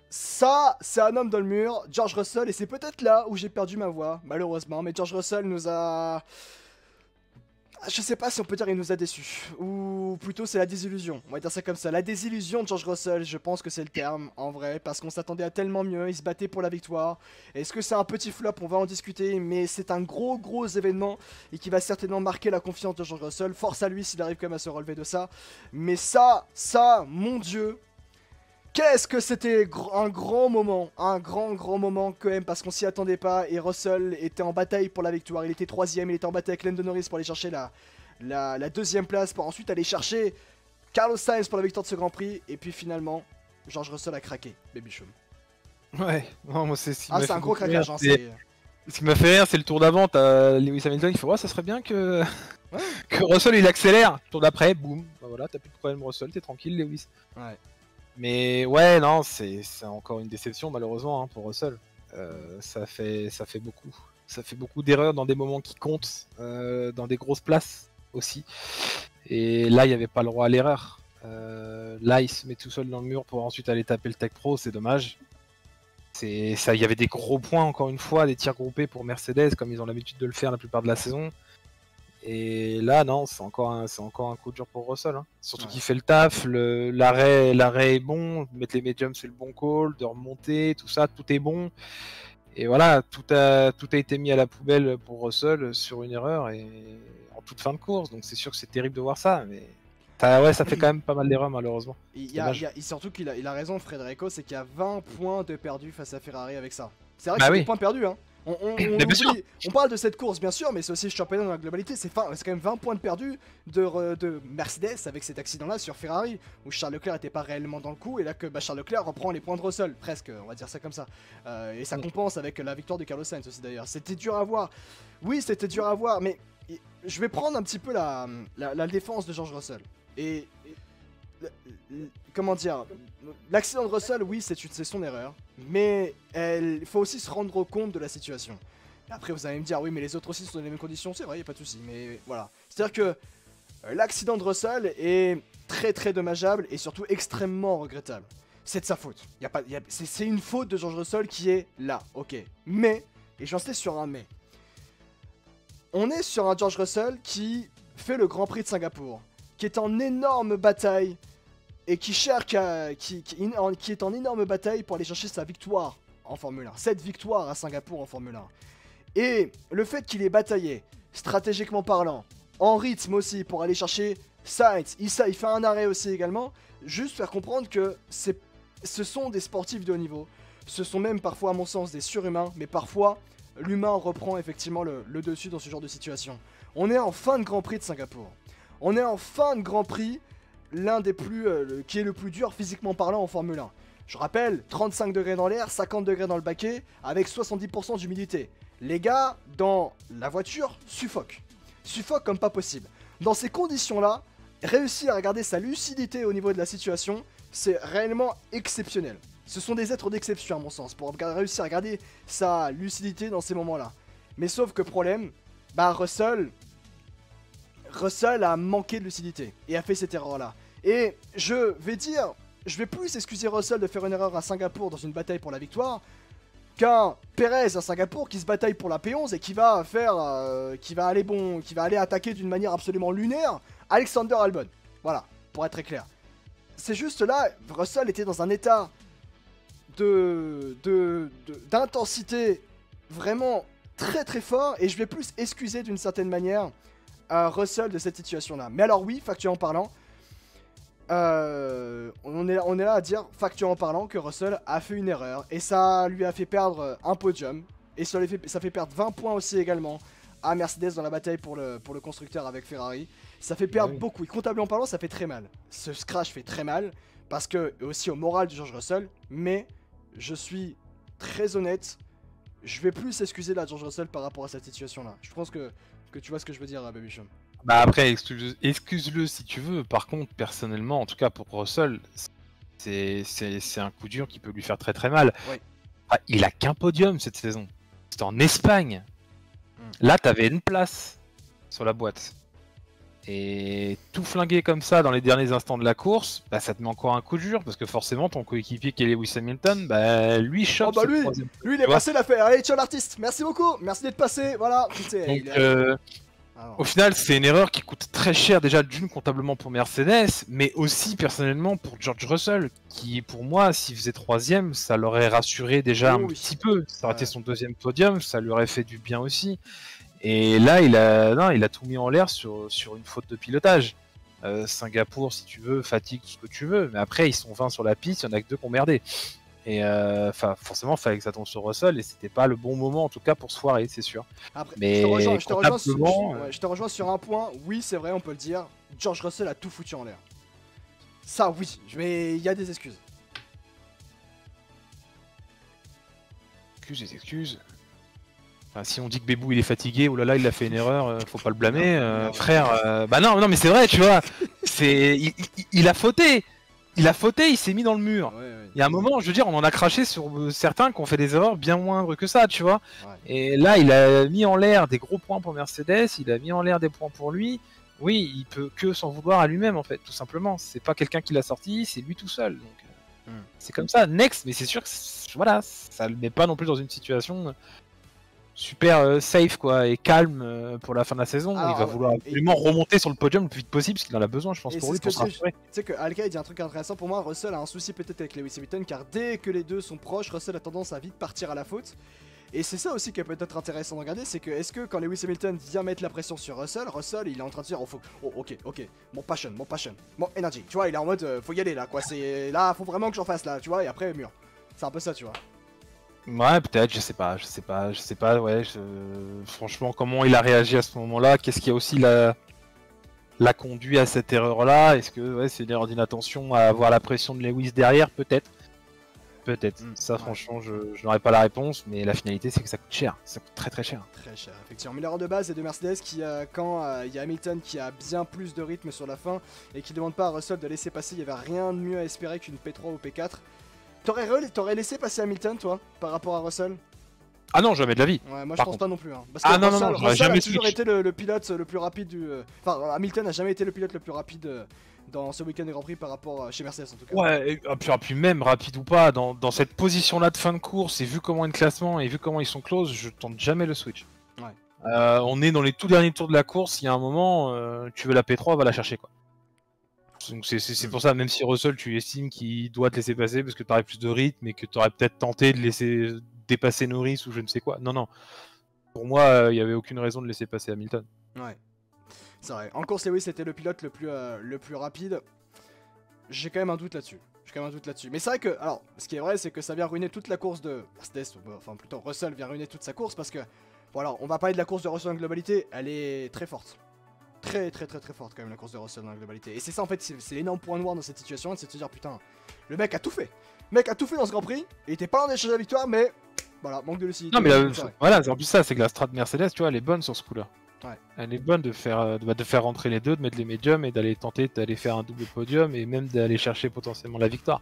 Ça, c'est un homme dans le mur, George Russell, et c'est peut-être là où j'ai perdu ma voix, malheureusement, mais George Russell nous a... Je sais pas si on peut dire il nous a déçus, ou plutôt c'est la désillusion, on va dire ça comme ça. La désillusion de George Russell, je pense que c'est le terme, en vrai, parce qu'on s'attendait à tellement mieux, il se battait pour la victoire. Est-ce que c'est un petit flop? On va en discuter, mais c'est un gros événement, et qui va certainement marquer la confiance de George Russell. Force à lui s'il arrive quand même à se relever de ça. Mais ça, mon dieu, qu'est-ce que c'était un grand moment, un grand moment quand même, parce qu'on s'y attendait pas, et Russell était en bataille pour la victoire, il était troisième, il était en bataille avec Lando Norris pour aller chercher la deuxième place, pour ensuite aller chercher Carlos Sainz pour la victoire de ce Grand Prix, et puis finalement, George Russell a craqué, Baby Chum. Ouais, non, moi c'est ce qui Ah, m'a c'est fait un gros beaucoup rire. craquage, hein, c'est... Ce qui m'a fait rire, c'est le tour d'avant, t'as Lewis Hamilton qui fait ouais, ça serait bien que, Ouais. que Russell il accélère. Tour d'après, boum, bah voilà, t'as plus de problème Russell, t'es tranquille Lewis. Ouais. Mais ouais, non, c'est encore une déception malheureusement hein, pour Russell. Ça fait beaucoup. Ça fait beaucoup d'erreurs dans des moments qui comptent, dans des grosses places aussi. Et là, il n'y avait pas le droit à l'erreur. Là, il se met tout seul dans le mur pour ensuite aller taper le Tech Pro, c'est dommage. Il y avait des gros points encore une fois, des tirs groupés pour Mercedes comme ils ont l'habitude de le faire la plupart de la saison. Et là, non, c'est encore un coup dur pour Russell. Hein. Surtout qu'il fait le taf, l'arrêt est bon, mettre les médiums c'est le bon call, de remonter, tout ça, tout est bon. Et voilà, tout a été mis à la poubelle pour Russell sur une erreur et en toute fin de course. Donc c'est sûr que c'est terrible de voir ça, mais ça fait quand même pas mal d'erreurs malheureusement. Surtout qu'il a raison, Federico, c'est qu'il y a 20 points de perdu face à Ferrari avec ça. C'est vrai que Bah c'est oui. des points perdus, hein. On parle de cette course bien sûr, mais c'est aussi le championnat dans la globalité. C'est quand même 20 points de perdus de Mercedes avec cet accident-là sur Ferrari, où Charles Leclerc n'était pas réellement dans le coup, et là que Charles Leclerc reprend les points de Russell, presque, on va dire ça comme ça. Et ça compense avec la victoire de Carlos Sainz aussi d'ailleurs. C'était dur à voir. Oui, c'était dur à voir, mais je vais prendre un petit peu la défense de George Russell. Et comment dire, l'accident de Russell, oui, c'est son erreur, mais il faut aussi se rendre compte de la situation. Après, vous allez me dire, oui, mais les autres aussi sont dans les mêmes conditions, c'est vrai, y a pas de souci, mais voilà. C'est-à-dire que l'accident de Russell est très dommageable et surtout extrêmement regrettable. C'est de sa faute. C'est une faute de George Russell qui est là, ok. Mais, et j'en sais sur un mais, on est sur un George Russell qui fait le Grand Prix de Singapour, qui est en énorme bataille et qui est en énorme bataille pour aller chercher sa victoire en Formule 1. Cette victoire à Singapour en Formule 1. Et le fait qu'il ait bataillé, stratégiquement parlant, en rythme aussi, pour aller chercher Sainz, il fait un arrêt aussi également, juste faire comprendre que ce sont des sportifs de haut niveau. Ce sont même parfois, à mon sens, des surhumains, mais parfois, l'humain reprend effectivement le dessus dans ce genre de situation. On est en fin de Grand Prix de Singapour. On est en fin de Grand Prix, l'un des plus... qui est le plus dur physiquement parlant en Formule 1. Je rappelle, 35 degrés dans l'air, 50 degrés dans le baquet, avec 70% d'humidité. Les gars, dans la voiture, suffoquent. Suffoquent comme pas possible. Dans ces conditions-là, réussir à garder sa lucidité au niveau de la situation, c'est réellement exceptionnel. Ce sont des êtres d'exception à mon sens, pour réussir à garder sa lucidité dans ces moments-là. Mais sauf que problème, Russell a manqué de lucidité et a fait cette erreur-là. Et je vais plus excuser Russell de faire une erreur à Singapour dans une bataille pour la victoire qu'un Perez à Singapour qui se bataille pour la P11 et qui va aller attaquer d'une manière absolument lunaire Alexander Albon. Voilà, pour être très clair. C'est juste là, Russell était dans un état d'intensité vraiment très fort et je vais plus excuser d'une certaine manière Russell de cette situation-là. Mais alors oui, factuellement parlant, on est là à dire, factuellement parlant, que Russell a fait une erreur et ça lui a fait perdre un podium et ça fait perdre 20 points aussi également à Mercedes dans la bataille pour le constructeur avec Ferrari. Ça fait perdre beaucoup et comptablement parlant, ça fait très mal. Ce crash fait très mal parce que aussi au moral de George Russell, mais je suis très honnête, je vais plus excuser la George Russell par rapport à cette situation-là. Je pense que tu vois ce que je veux dire, Baby Chum. Bah après, excuse-le si tu veux. Par contre, personnellement, en tout cas pour Russell, c'est un coup dur qui peut lui faire très mal. Ouais. Ah, il a qu'un podium cette saison. C'était en Espagne. Là, t'avais une place sur la boîte. Et tout flinguer comme ça dans les derniers instants de la course, bah, ça te met encore un coup dur parce que forcément ton coéquipier qui est Lewis Hamilton, bah, lui chope bah cette lui, troisième. lui il est passé l'affaire. Allez, ciao l'artiste, merci beaucoup, merci d'être passé. Voilà, Donc, au final, c'est une erreur qui coûte très cher déjà d'une comptablement pour Mercedes, mais aussi personnellement pour George Russell, qui pour moi, s'il faisait troisième, ça l'aurait rassuré déjà un petit peu. Ça aurait été son deuxième podium, ça lui aurait fait du bien aussi. Et là, il a tout mis en l'air sur une faute de pilotage. Singapour, si tu veux, fatigue, tout ce que tu veux, mais après, ils sont 20 sur la piste, il y en a que 2 qui ont merdé. Et forcément, il fallait que ça tombe sur Russell, et c'était pas le bon moment en tout cas pour se foirer, c'est sûr. Après, mais je te rejoins sur un point. Oui, c'est vrai, on peut le dire. George Russell a tout foutu en l'air. Ça, oui, mais il y a des excuses. Excuses. Enfin, si on dit que Bébou il est fatigué, oh là là, il a fait une erreur, faut pas le blâmer, frère. Bah non, mais c'est vrai, tu vois. Il a fauté. Il s'est mis dans le mur. Il y a un moment, je veux dire, on en a craché sur certains qui ont fait des erreurs bien moindres que ça, tu vois. Et là, il a mis en l'air des gros points pour Mercedes, il a mis en l'air des points pour lui. Oui, il peut que s'en vouloir à lui-même, en fait, tout simplement. C'est pas quelqu'un qui l'a sorti, c'est lui tout seul. Donc, c'est comme ça. Next, mais c'est sûr que voilà, ça le met pas non plus dans une situation super safe quoi et calme pour la fin de la saison. Alors, il va vouloir absolument remonter sur le podium le plus vite possible parce qu'il en a besoin, je pense, pour lui, pour se rassurer. Tu sais que Alka il dit un truc intéressant pour moi. Russell a un souci peut-être avec Lewis Hamilton car dès que les deux sont proches, Russell a tendance à vite partir à la faute. Et c'est ça aussi qui est peut-être intéressant de regarder, c'est que est-ce que quand Lewis Hamilton vient mettre la pression sur Russell, il est en train de dire ok, mon passion, mon energy, tu vois, il est en mode faut y aller là quoi, c'est là, faut vraiment que j'en fasse là, tu vois, et après mur. C'est un peu ça, tu vois. Ouais, peut-être, je sais pas, ouais, franchement, comment il a réagi à ce moment-là, qu'est-ce qui a aussi l'a conduit à cette erreur-là, est-ce que c'est une erreur d'inattention à avoir la pression de Lewis derrière, peut-être. Ça franchement, je n'aurais pas la réponse, mais la finalité c'est que ça coûte cher, ça coûte très cher. Très cher, effectivement. Mais l'erreur de base est de Mercedes qui, quand il y a Hamilton qui a bien plus de rythme sur la fin et qui demande pas à Russell de laisser passer, il y avait rien de mieux à espérer qu'une P3 ou P4. T'aurais laissé passer Hamilton, toi, par rapport à Russell? Ah non, jamais de la vie. Ouais, moi je pense pas non plus. Hein. Parce que Russell a toujours été le pilote le plus rapide du. Enfin, Hamilton a jamais été le pilote le plus rapide dans ce week-end de Grand Prix par rapport chez Mercedes en tout cas. Ouais, et puis même rapide ou pas, dans cette position-là de fin de course, et vu comment est le classement et vu comment ils sont close, je tente jamais le switch. Ouais. On est dans les tout derniers tours de la course, il y a un moment, tu veux la P3, va la chercher quoi. Donc c'est pour ça, même si Russell, tu estimes qu'il doit te laisser passer parce que tu aurais plus de rythme et que tu aurais peut-être tenté de laisser dépasser Norris ou je ne sais quoi. Non. Pour moi, il n'y avait aucune raison de laisser passer Hamilton. Ouais. C'est vrai. En course, Lewis était le pilote le plus rapide. J'ai quand même un doute là-dessus. Mais c'est vrai que, alors, ce qui est vrai, c'est que ça vient ruiner toute la course de Mercedes, enfin plutôt Russell vient ruiner toute sa course parce que, voilà, on va parler de la course de Russell en globalité, elle est très forte. Très forte quand même la course de Russell dans la globalité. Et c'est ça en fait, c'est l'énorme point noir dans cette situation, c'est de se dire putain, le mec a tout fait. Le mec a tout fait dans ce Grand Prix, il était pas loin d'échanger la victoire, mais voilà, manque de lucidité. Non mais voilà, c'est en plus ça, c'est que la strat Mercedes, tu vois, elle est bonne sur ce coup-là. Ouais. Elle est bonne de faire rentrer les deux, de mettre les médiums et d'aller tenter d'aller faire un double podium et même d'aller chercher potentiellement la victoire.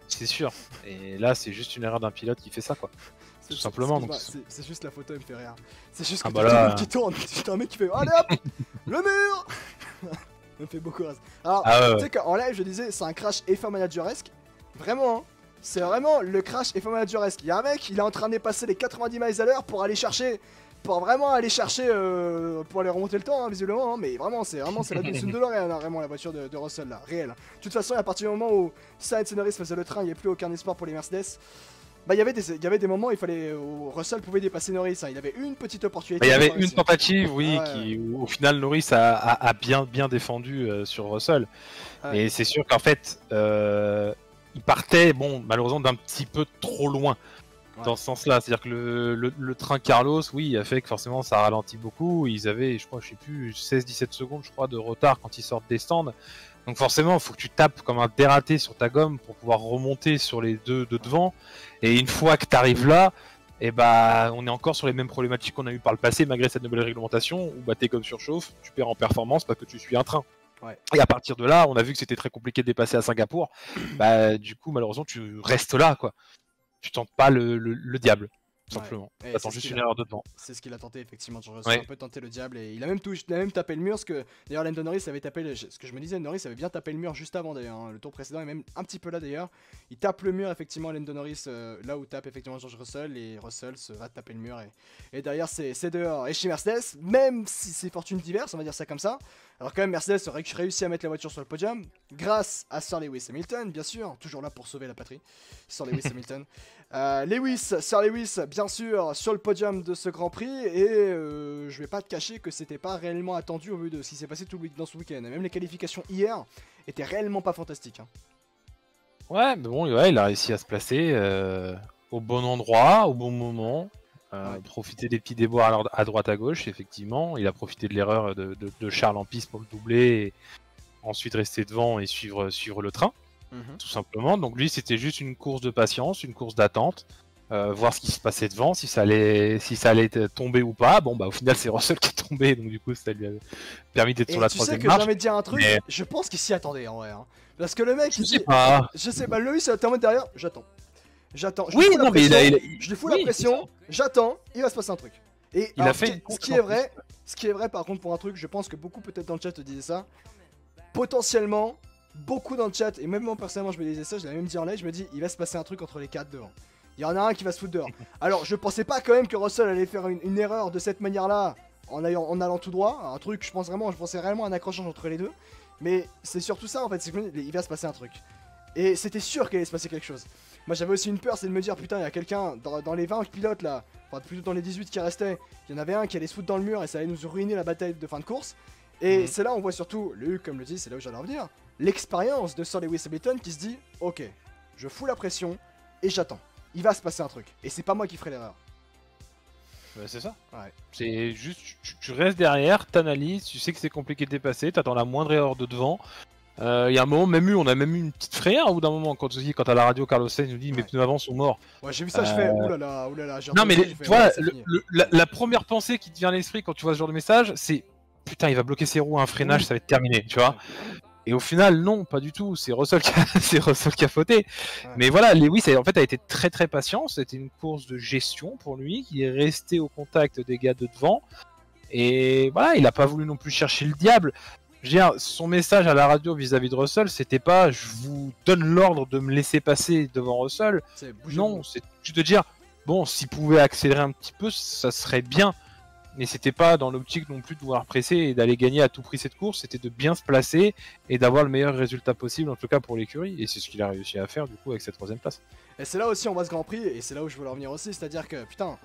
C'est sûr. Et là, c'est juste une erreur d'un pilote qui fait ça quoi. Tout simplement. C'est juste la photo, elle me fait rire. C'est juste que tout le monde qui tourne, c'est un mec qui fait allez hop, le mur. Ça me fait beaucoup rire. Alors, tu sais qu'en live, je disais, c'est un crash F1 manageresque. Vraiment, hein. C'est vraiment le crash F1 manageresque. Il y a un mec, il est en train de dépasser les 90 miles à l'heure pour aller chercher. Pour vraiment aller chercher. Pour aller remonter le temps, hein, visiblement. Hein, mais vraiment, c'est la une DeLorean, hein, vraiment, la voiture de Russell, là. Réel. De toute façon, à partir du moment où Sainz et Norris faisaient le train, il n'y avait plus aucun espoir pour les Mercedes. Bah, il y avait des moments où Russell pouvait dépasser Norris, hein. Il avait une petite opportunité. Il y avait une tentative, oui, où au final Norris a bien défendu sur Russell. Et c'est sûr qu'en fait, il partait, bon, malheureusement, d'un petit peu trop loin dans ce sens-là. C'est-à-dire que le train Carlos, oui, a fait que forcément ça ralentit beaucoup. Ils avaient, je sais plus, 16-17 secondes, je crois, de retard quand ils sortent des stands. Donc forcément, il faut que tu tapes comme un dératé sur ta gomme pour pouvoir remonter sur les deux de devant. Et une fois que tu arrives là, et bah, on est encore sur les mêmes problématiques qu'on a eu par le passé, malgré cette nouvelle réglementation, où bah, tes gommes surchauffent, tu perds en performance parce que tu suis un train. Ouais. Et à partir de là, on a vu que c'était très compliqué de dépasser à Singapour. Bah, du coup, malheureusement, tu restes là, quoi. Tu tentes pas le diable. simplement. Et Attends juste une erreur de devant. C'est ce qu'il a tenté effectivement. George Russell a un peu tenté le diable et il a même tapé le mur. D'ailleurs, Lando Norris avait tapé ce que je me disais, Norris avait bien tapé le mur juste avant d'ailleurs. Hein. Le tour précédent et même un petit peu là d'ailleurs. Il tape le mur effectivement, Lando Norris là où tape effectivement George Russell et Russell se va taper le mur et derrière c'est dehors. Et chez Mercedes, même si c'est fortune diverse, on va dire ça comme ça. Alors quand même Mercedes aurait réussi à mettre la voiture sur le podium grâce à Sir Lewis Hamilton, bien sûr, toujours là pour sauver la patrie. Sir Lewis Hamilton. Sir Lewis, bien sûr, sur le podium de ce Grand Prix et je vais pas te cacher que c'était pas réellement attendu au vu de ce qui s'est passé dans ce week-end. Même les qualifications hier étaient réellement pas fantastiques. Hein. Ouais, mais bon, ouais, il a réussi à se placer au bon endroit, au bon moment. Profiter des petits déboires à droite à gauche, effectivement. Il a profité de l'erreur de Charles en piste pour le doubler et ensuite rester devant et suivre le train, tout simplement. Donc lui, c'était juste une course de patience, une course d'attente, voir ce qui se passait devant, si ça allait tomber ou pas. Bon, bah au final, c'est Russell qui est tombé, donc du coup, ça lui a permis d'être sur la troisième marche. J'ai envie de dire un truc, je pense qu'il s'y attendait en vrai. Hein. Parce que le mec, je sais pas, Lewis, t'es en mode derrière, j'attends. Oui, non, mais je lui fous la pression, j'attends, il va se passer un truc. Et il a fait ce qui est vrai par contre pour un truc, je pense que beaucoup peut-être dans le chat te disaient ça. Potentiellement, beaucoup dans le chat, et même moi personnellement je me disais ça, je l'avais même dit en live, je me dis il va se passer un truc entre les 4 devant. Il y en a un qui va se foutre dehors. Alors je pensais pas quand même que Russell allait faire une erreur de cette manière-là en allant tout droit. Un truc, je pensais réellement à un accrochage entre les deux. Mais c'est surtout ça en fait, c'est qu'il va se passer un truc. Et c'était sûr qu'il allait se passer quelque chose. Moi j'avais aussi une peur, c'est de me dire putain il y a quelqu'un dans les 20 pilotes là, enfin plutôt dans les 18 qui restaient, il y en avait un qui allait se foutre dans le mur et ça allait nous ruiner la bataille de fin de course. Et c'est là où on voit surtout, Luc comme le dit, c'est là où j'allais en venir, l'expérience de Sir Lewis Hamilton qui se dit ok, je fous la pression et j'attends. Il va se passer un truc. Et c'est pas moi qui ferai l'erreur. Ouais, c'est ça. Ouais. C'est juste, tu restes derrière, t'analyses, tu sais que c'est compliqué de dépasser, t'attends la moindre erreur de devant. Il y a un moment, on a même eu une petite frayeur au bout d'un moment quand à la radio Carlos Sainz nous dit mes pneus avant sont morts. Ouais, j'ai vu ça, je fais oulala. Non mais tu vois, la première pensée qui te vient à l'esprit quand tu vois ce genre de message, c'est putain il va bloquer ses roues à un freinage, ça va être terminé, tu vois. Et au final non, pas du tout, c'est Russell qui a fauté. Ouais. Mais voilà, Lewis en fait a été très très patient, c'était une course de gestion pour lui, qui est resté au contact des gars de devant. Et voilà, il a pas voulu non plus chercher le diable. Je veux dire, son message à la radio vis-à-vis de Russell, c'était pas je vous donne l'ordre de me laisser passer devant Russell. Non, c'est juste de dire bon, s'il pouvait accélérer un petit peu, ça serait bien. Mais c'était pas dans l'optique non plus de vouloir presser et d'aller gagner à tout prix cette course, c'était de bien se placer et d'avoir le meilleur résultat possible, en tout cas pour l'écurie. Et c'est ce qu'il a réussi à faire du coup avec cette troisième place. Et c'est là aussi on voit ce Grand Prix, et c'est là où je voulais en venir aussi, c'est-à-dire que putain,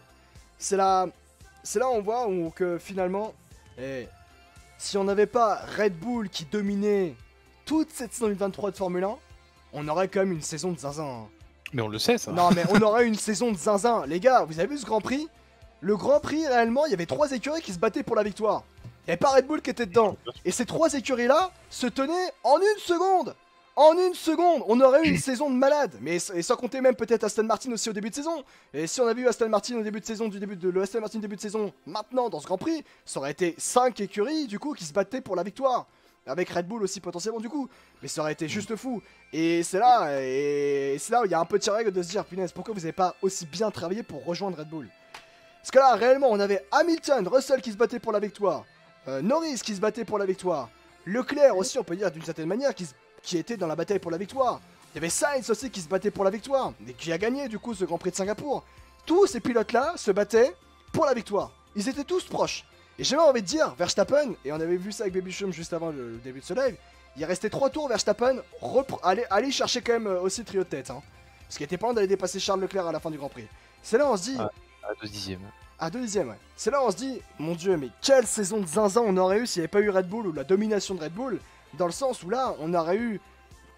c'est là où on voit que finalement. Si on n'avait pas Red Bull qui dominait toute cette saison 2023 de Formule 1, on aurait quand même une saison de zinzin. Mais on le sait ça. Non mais on aurait une saison de zinzin. Les gars, vous avez vu ce Grand Prix? Le Grand Prix réellement, il y avait 3 écuries qui se battaient pour la victoire. Il n'y avait pas Red Bull qui était dedans. Et ces 3 écuries là se tenaient en une seconde. En une seconde, on aurait eu une saison de malade. Mais et sans compter même peut-être Aston Martin aussi au début de saison. Et si on avait eu Aston Martin au début de saison, le Aston Martin début de saison, maintenant dans ce Grand Prix, ça aurait été 5 écuries du coup qui se battaient pour la victoire. Avec Red Bull aussi potentiellement du coup. Mais ça aurait été juste fou. Et c'est là où il y a un petit règle de se dire, punaise, pourquoi vous n'avez pas aussi bien travaillé pour rejoindre Red Bull? Parce que là, réellement, on avait Hamilton, Russell qui se battait pour la victoire. Norris qui se battait pour la victoire. Leclerc aussi, on peut dire d'une certaine manière, qui était dans la bataille pour la victoire. Il y avait Sainz aussi qui se battait pour la victoire, et qui a gagné du coup ce Grand Prix de Singapour. Tous ces pilotes-là se battaient pour la victoire. Ils étaient tous proches. Et j'ai même envie de dire, Verstappen, et on avait vu ça avec Baby Chum juste avant le début de ce live, il restait 3 tours, Verstappen, aller chercher quand même aussi le trio de tête. Hein, parce qu'il était pas loin d'aller dépasser Charles Leclerc à la fin du Grand Prix. C'est là où on se dit... À 2 dixièmes. À 2 dixièmes, ouais. C'est là où on se dit, mon dieu, mais quelle saison de zinzin on aurait eu s'il n'y avait pas eu Red Bull ou la domination de Red Bull. Dans le sens où là, on aurait eu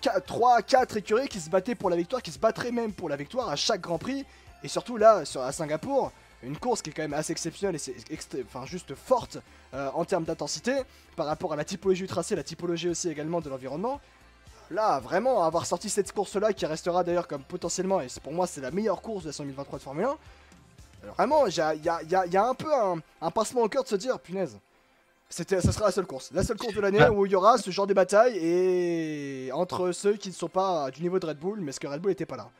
3-4 écuries qui se battaient pour la victoire, qui se battraient même pour la victoire à chaque Grand Prix. Et surtout là, à Singapour, une course qui est quand même assez exceptionnelle et c'est juste forte en termes d'intensité par rapport à la typologie du tracé, la typologie aussi également de l'environnement. Là, vraiment, avoir sorti cette course-là, qui restera d'ailleurs comme potentiellement, et pour moi c'est la meilleure course de la saison 2023 de Formule 1, vraiment, il y a un peu un pincement au cœur de se dire, punaise. Ça sera la seule course de l'année où il y aura ce genre de bataille et entre ceux qui ne sont pas du niveau de Red Bull, mais ce que Red Bull n'était pas là.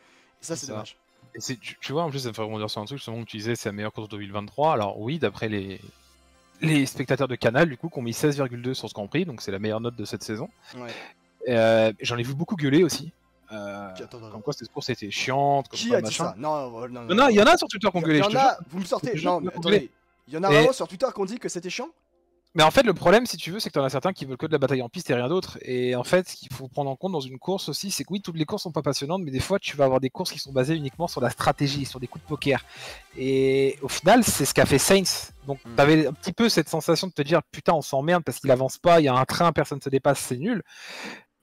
Et ça, c'est dommage. Et tu vois, en plus, ça me fait rebondir sur un truc justement que tu disais, c'est la meilleure course de 2023. Alors oui, d'après les spectateurs de Canal, du coup, qui ont mis 16,2 sur ce Grand Prix, donc c'est la meilleure note de cette saison. Ouais. J'en ai vu beaucoup gueuler aussi. Attends. Comme quoi cette course était chiante. Comme Qui quoi, a dit machin. ça? Non, non, Non, il y en a sur Twitter qui ont gueulé, Il y je en te a, jure. vous me sortez. Je te jure Non, mais qu'ils ont gueulé. attendez. Il y en a Et- vraiment sur Twitter qui ont dit que c'était chiant? Mais en fait, le problème, si tu veux, c'est que t'en as certains qui veulent que de la bataille en piste et rien d'autre. Et en fait, ce qu'il faut prendre en compte dans une course aussi, c'est que oui, toutes les courses sont pas passionnantes, mais des fois, tu vas avoir des courses qui sont basées uniquement sur la stratégie, sur des coups de poker. Et au final, c'est ce qu'a fait Sainz. Donc, t'avais un petit peu cette sensation de te dire, putain, on s'emmerde parce qu'il avance pas, il y a un train, personne se dépasse, c'est nul.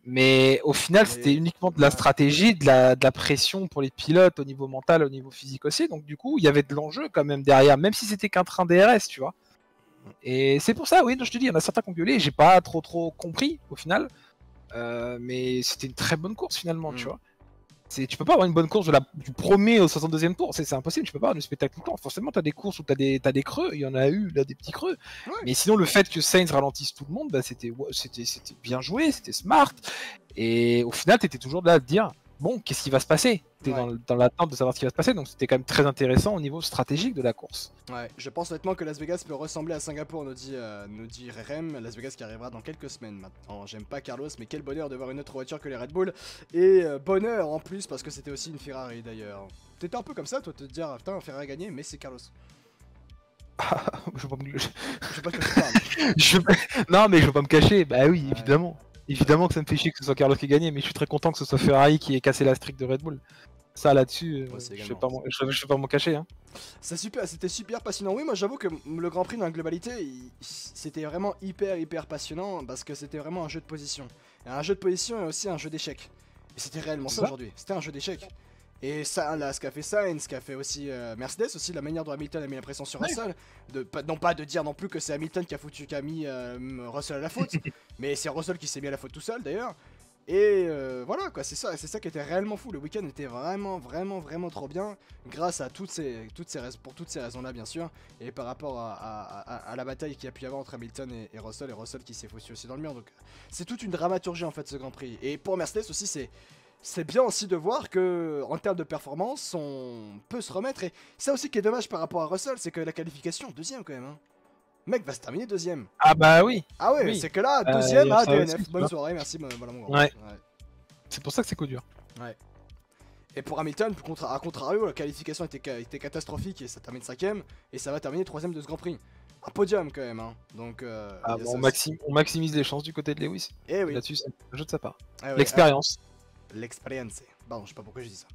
Mais au final, c'était uniquement de la stratégie, de la pression pour les pilotes au niveau mental, au niveau physique aussi. Donc, du coup, il y avait de l'enjeu quand même derrière, même si c'était qu'un train DRS, tu vois. Et c'est pour ça, oui, je te dis, il y en a certains qui ont gueulé, j'ai pas trop compris au final, mais c'était une très bonne course finalement, tu vois. Tu peux pas avoir une bonne course du premier au 62e tour, c'est impossible, tu peux pas avoir du spectacle tout le temps. Forcément, t'as des courses où t'as des creux, il y en a eu là des petits creux, mais sinon le fait que Sainz ralentisse tout le monde, bah, c'était bien joué, c'était smart, et au final, t'étais toujours là à te dire, bon, qu'est-ce qui va se passer? T'es dans l'attente de savoir ce qui va se passer, donc c'était quand même très intéressant au niveau stratégique de la course. Ouais, je pense honnêtement que Las Vegas peut ressembler à Singapour, nous dit Rerem. Las Vegas qui arrivera dans quelques semaines maintenant. J'aime pas Carlos, mais quel bonheur de voir une autre voiture que les Red Bull. Et bonheur en plus, parce que c'était aussi une Ferrari d'ailleurs. T'étais un peu comme ça, toi, te dire, putain, Ferrari a gagné, mais c'est Carlos. Je veux pas me... Je sais pas de quoi tu parles. Non, mais je veux pas me cacher, bah oui, évidemment. Évidemment que ça me fait chier que ce soit Carlos qui ait gagné, mais je suis très content que ce soit Ferrari qui ait cassé la streak de Red Bull. Ça là-dessus, je vais pas m'en cacher. Hein. C'était super passionnant. Oui, moi j'avoue que le Grand Prix dans la globalité, c'était vraiment hyper passionnant parce que c'était vraiment un jeu de position. Et un jeu de position et aussi un jeu d'échecs. Et c'était réellement ça aujourd'hui. C'était un jeu d'échecs. Et ça, là, ce qu'a fait Sainz, ce qu'a fait aussi Mercedes, aussi la manière dont Hamilton a mis la pression sur Russell, non pas de dire non plus que c'est Hamilton qui a mis Russell à la faute, mais c'est Russell qui s'est mis à la faute tout seul d'ailleurs. Et voilà quoi, c'est ça qui était réellement fou. Le week-end était vraiment trop bien, grâce à toutes ces raisons là bien sûr, et par rapport à la bataille qu'il y a pu y avoir entre Hamilton et Russell qui s'est foutu aussi dans le mur. Donc c'est toute une dramaturgie en fait ce Grand Prix. Et pour Mercedes aussi c'est bien aussi de voir que en termes de performance on peut se remettre. Et ça aussi qui est dommage par rapport à Russell, c'est que la qualification deuxième quand même. Hein. Le mec va se terminer deuxième. Ah bah oui. Ah ouais, oui. C'est que là, deuxième à DNF. Aussi, bonne soirée, merci, voilà mon grand. Ouais. C'est pour ça que c'est coup dur. Ouais. Et pour Hamilton, à contrario, la qualification était catastrophique et ça termine 5ème et ça va terminer 3ème de ce Grand Prix. Un podium quand même, hein. Donc on maximise les chances du côté de Lewis. Et oui. Là-dessus, c'est un jeu de sa part. Eh oui, L'expérience. L'expérience. Pardon, je sais pas pourquoi je dis ça.